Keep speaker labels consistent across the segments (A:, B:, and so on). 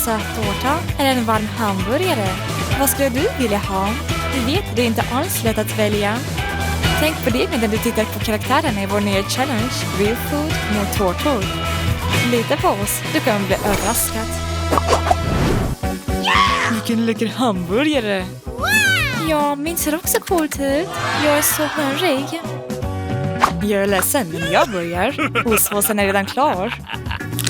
A: söt tårta eller en varm hamburgare? Vad skulle du vilja ha? Du vet, det är inte alls lätt att välja. Tänk på det medan du tittar på karaktärerna i vår nya challenge Real Food med tårtor. Lita på oss, du kommer bli överraskad. Vilken läcker hamburgare! Ja, min ser också coolt ut. Jag är så hungrig. Jag är ledsen, men jag börjar. Osåsen är redan klar.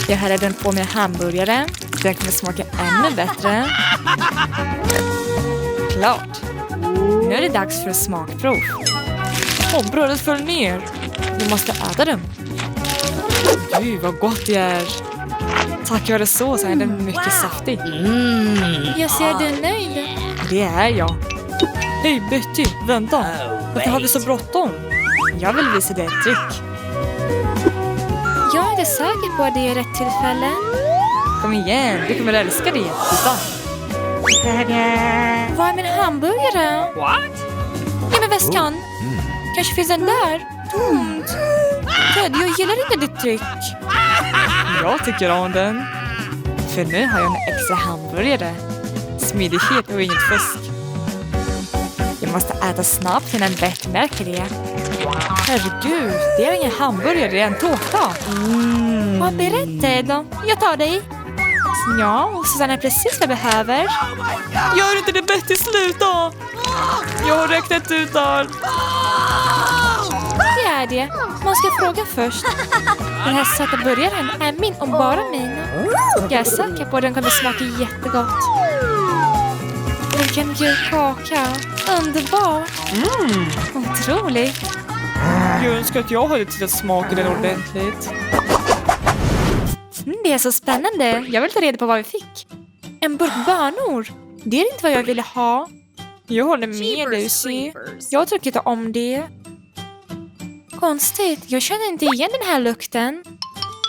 A: Jag häller den på med hamburgare. Den kommer smaka ännu bättre. Klart. Nu är det dags för smakprov. Brödet föll ner. Vi måste äta dem. Gud, vad gott det är. Tack vare såsen är den mycket saftig. Jag ser du är nöjd. Det är jag. Hej Betty, vänta. Varför har vi så bråttom? Jag vill visa dig ett trick. Jag är inte säker på att det är rätt tillfälle. Kom igen, du kommer älska det. Titta. Vad är min hamburgare?
B: What?
A: Ja, men väskan. Kanske finns den där. Tomt. Ted, jag gillar inte ditt trick. Jag tycker om den. För nu har jag en extra hamburgare. Smidighet och inget fusk. Jag måste äta snabbt innan Bert märker det. Herregud, det är ingen hamburgare, det är en tårta. Vad berättade? Jag tar dig. Ja, och Susanne är precis vad jag behöver. Gör inte det Betty, sluta! Jag har räknat ut allt. Det är det. Man ska fråga först. Den här söta burgaren är min och bara min. Jag är säker på att den kommer smaka jättegott. Vilken god kaka. Underbart. Otroligt. Jag önskar att jag hade tittat smaken den ordentligt. Det är så spännande. Jag vill ta reda på vad vi fick. En burk bönor. Det är inte vad jag ville ha. Jag håller med dig, se. Jag tycker inte om det. Konstigt. Jag känner inte igen den här lukten.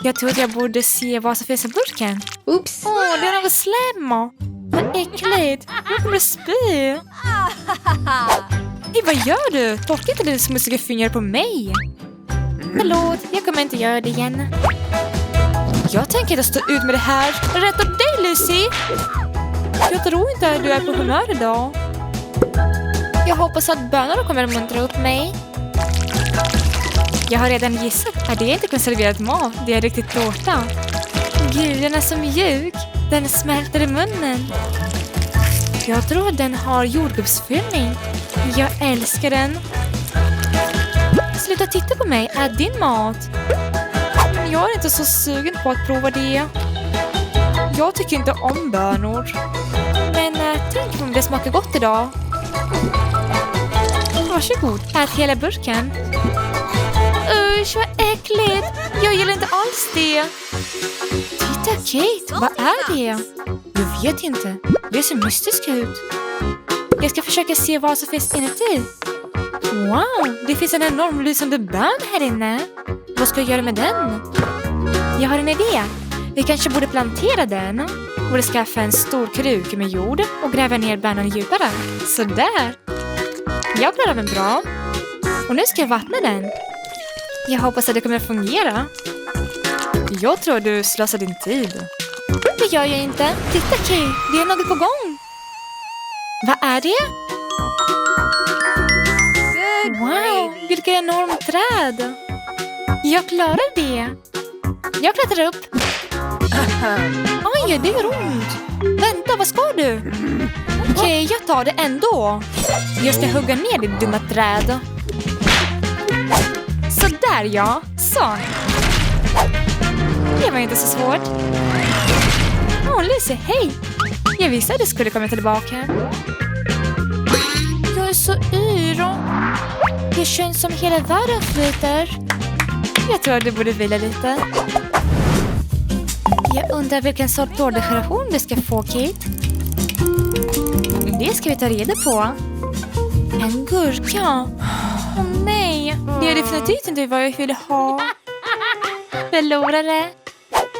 A: Jag tror att jag borde se vad som finns i burken.
C: Oops.
A: Det är något slem. Vad äckligt. Jag kommer att spy. Hej, vad gör du? Torka inte dina smutsiga fingrar på mig. Förlåt, jag kommer inte göra det igen. Jag tänker inte stå ut med det här. Rätt åt dig, Lucy. Jag tror inte att du är på humör idag. Jag hoppas att bönorna kommer att muntra upp mig. Jag har redan gissat att det inte konserverat mat. Det är riktigt tårta. Gud, den är så mjuk. Den smälter i munnen. Jag tror att den har jordgubbsfyllning. Jag älskar den. Sluta titta på mig. Ät din mat. Jag är inte så sugen på att prova det. Jag tycker inte om bönor. Men tänk om det smakar gott idag. Varsågod, ät hela burken. Usch, vad äckligt. Jag gillar inte alls det. Titta, Kate, vad är det? Jag vet inte. Det ser mystiskt ut. Jag ska försöka se vad som finns inuti. Wow, det finns en enorm lysande bön här inne. Vad ska jag göra med den? Jag har en idé. Vi kanske borde plantera den. Borde skaffa en stor kruka med jord och gräva ner bönan djupare. Så där. Jag klarar mig bra. Och nu ska jag vattna den. Jag hoppas att det kommer att fungera. Jag tror du slösar din tid. Det gör jag inte. Titta, Kay, det är något på gång. Vad är det? Wow, vilka enormt träd. Jag klarar det. Jag klättrar upp. Oj, det gör ont. Vänta, vad ska du? Okej, jag tar det ändå. Jag ska hugga ner det dumma träd. Så där, ja. Så. Det var inte så svårt. Lucy, hej. Jag visste att du skulle komma tillbaka. Jag är så yr. Det känns som hela världen flyter. Jag tror att du borde vila lite. Jag undrar vilken sorts tårtdekoration vi ska få, Kate. Det ska vi ta reda på. En gurka. Åh nej, det är definitivt inte vad jag ville ha. Förlorare.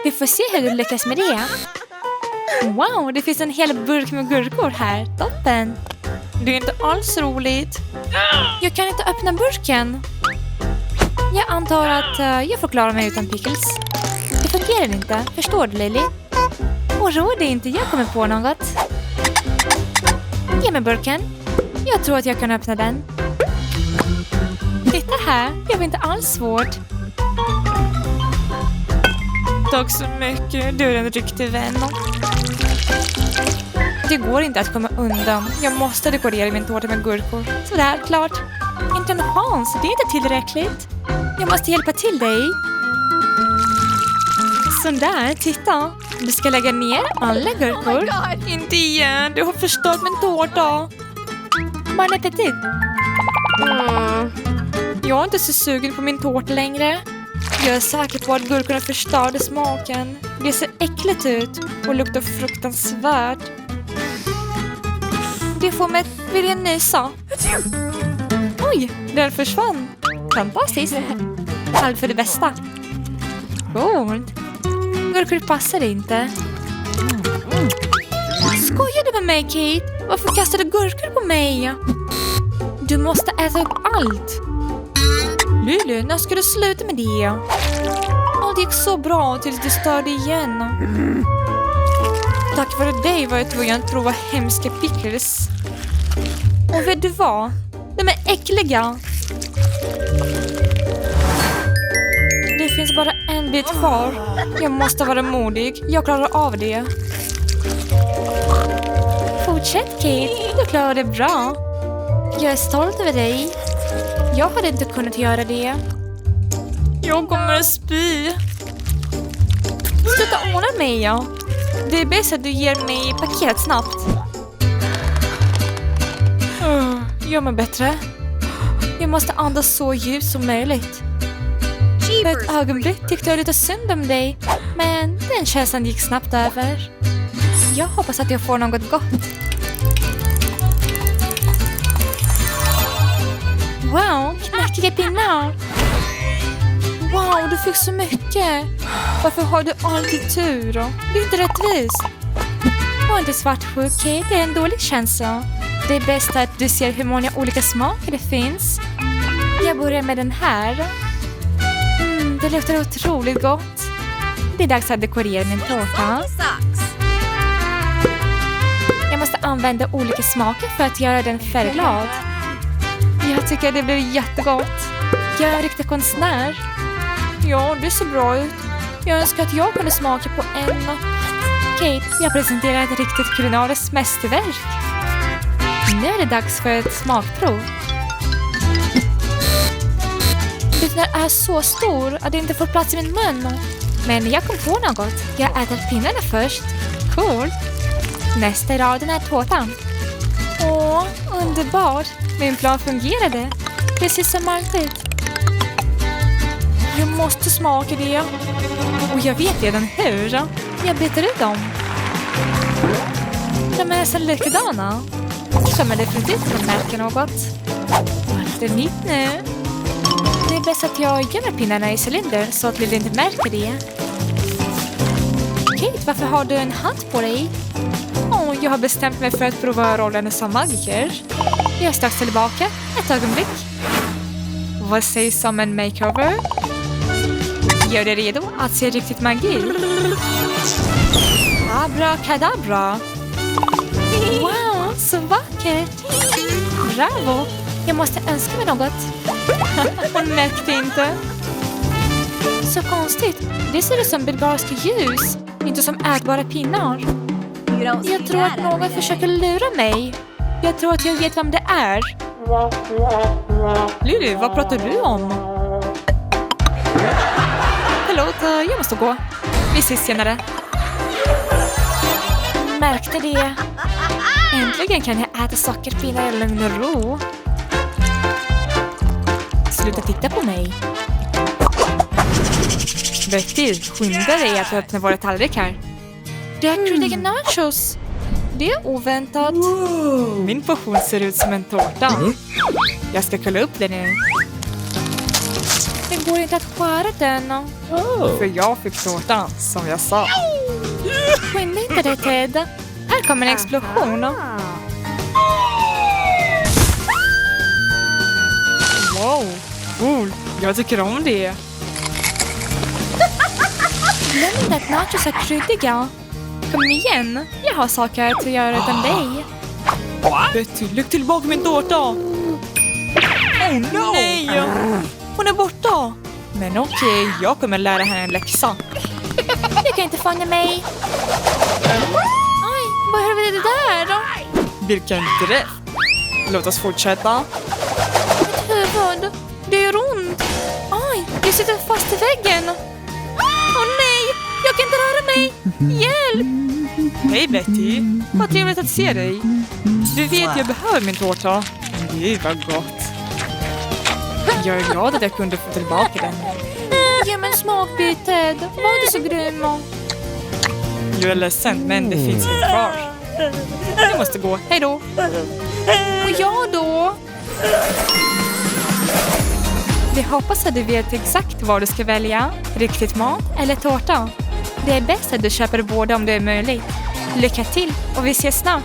A: Vi får se hur du lyckas med det. Wow, det finns en hel burk med gurkor här. Toppen. Det är inte alls roligt. Jag kan inte öppna burken. Jag antar att jag får klara mig utan pickles. Det fungerar inte. Förstår du, Lily? Oroa dig inte, jag kommer på något. Ge mig burken. Jag tror att jag kan öppna den. Titta här, det var inte alls svårt. Tack så mycket, du är en riktig vän. Det går inte att komma undan. Jag måste dekorera min tårta med gurkor. Sådär, klart. Inte en chans, det är inte tillräckligt. Jag måste hjälpa till dig. Sådär, titta. Du ska lägga ner alla gurkor. Inte igen, du har förstört min tårta. Bon appetit. Jag är inte så sugen på min tårta längre. Jag är säker på att gurkorna förstörde smaken. Det ser äckligt ut och luktar fruktansvärt. Det får mig att vilja nysa. Oj, den försvann. Fantastiskt. Allt för det bästa. Coolt. Gurkor passar inte. Skojar du med mig, Kate? Varför kastar du gurkor på mig? Du måste äta upp allt. Lulu, när ska du sluta med det? Allt gick så bra tills du störde igen. Tack vare dig var jag tvungen att prova hemska pickles. Och vet du vad? De är äckliga. Det finns bara en bit kvar. Jag måste vara modig. Jag klarar av det. Fortsätt, Kate. Du klarar det bra. Jag är stolt över dig. Jag hade inte kunnat göra det. Jag kommer att spy. Sluta ordna mig, ja. Det är bäst att du ger mig paket snabbt. Gör mig bättre. Jag måste andas så djupt som möjligt. För ett ögonblick tyckte jag lite synd om dig. Men den känslan gick snabbt över. Jag hoppas att jag får något gott. Wow, knäckiga pinnar. Wow, du fick så mycket. Varför har du alltid tur? Det är inte rättvist. Var inte svartsjuk, Kate. Det är en dålig känsla. Det är bäst att du ser hur många olika smaker det finns. Jag börjar med den här. Det luktar otroligt gott. Det är dags att dekorera min tårta. Jag måste använda olika smaker för att göra den färgglad. Jag tycker det blir jättegott. Jag är en riktig konstnär. Ja, det ser bra ut. Jag önskar att jag kunde smaka på en. Kate, jag presenterar ett riktigt kulinariskt mästerverk. Nu är det dags för ett smakprov. Den är så stor att det inte får plats i min mun. Men jag kom på något. Jag äter pinnarna först. Cool. Nästa i raden är tårtan. Åh, underbart. Min plan fungerade. Precis som alltid. Jag måste smaka det. Och jag vet redan hur. Jag byter ut dem. De är så likadana. Som är definitivt att märka något. Det är nytt nu. Det är bäst att jag gömmer pinnarna i cylinder så att Lilla inte märker det. Kate, varför har du en hatt på dig? Jag har bestämt mig för att prova rollen som magiker. Jag är strax tillbaka. Ett ögonblick. Vad sägs om en makeover? Gör dig redo att se riktigt magi. Abracadabra. Wow, så vackert. Bravo. Jag måste önska mig något. Hon märkte inte. Så konstigt. Det ser ut som bulgariska ljus. Inte som ätbara pinnar. Jag tror att någon försöker lura mig. Jag tror att jag vet vem det är. Lily, vad pratar du om? Förlåt, jag måste gå. Vi ses senare. Märkte det. Äntligen kan jag äta sockerpinnar i lugn och ro. Sluta titta på mig. Riktig, skynda dig att öppna våra tallrikar. Det är kryddiga nachos. Det är oväntat. Min portion ser ut som en tårta. Jag ska kolla upp den nu. Det går inte att skära den. För jag fick tårtan, som jag sa. Skynda inte dig, Ted. Här kommer en explosion. Wow, cool. Jag tycker om det. Glöm inte att nachos är kryddiga. Kom igen, jag har saker att göra utan dig.
B: Betty, lägg tillbaka min tårta. Oh no! Nej! Hon är borta. Men okej, jag kommer lära henne en läxa.
A: Jag kan inte fånga mig. Oj, vad är det där då?
B: Vilken träff. Låt oss fortsätta.
A: Mitt huvud, det gör ont. Oj, jag sitter fast i väggen. Åh nej, jag kan inte röra mig. Hjälp!
B: Hej Betty, vad trevligt att se dig. Du vet, jag behöver min tårta. Gud vad gott. Jag är glad att jag kunde få tillbaka den.
A: Ge mig en smakbit, Ted. Var du så grym?
B: Jag är ledsen, men det finns en kvar. Jag måste gå, hej då.
A: Och jag då? Vi hoppas att du vet exakt vad du ska välja. Riktigt mat eller tårta. Det är bäst att du köper båda om det är möjligt. Lycka till och vi ses snart.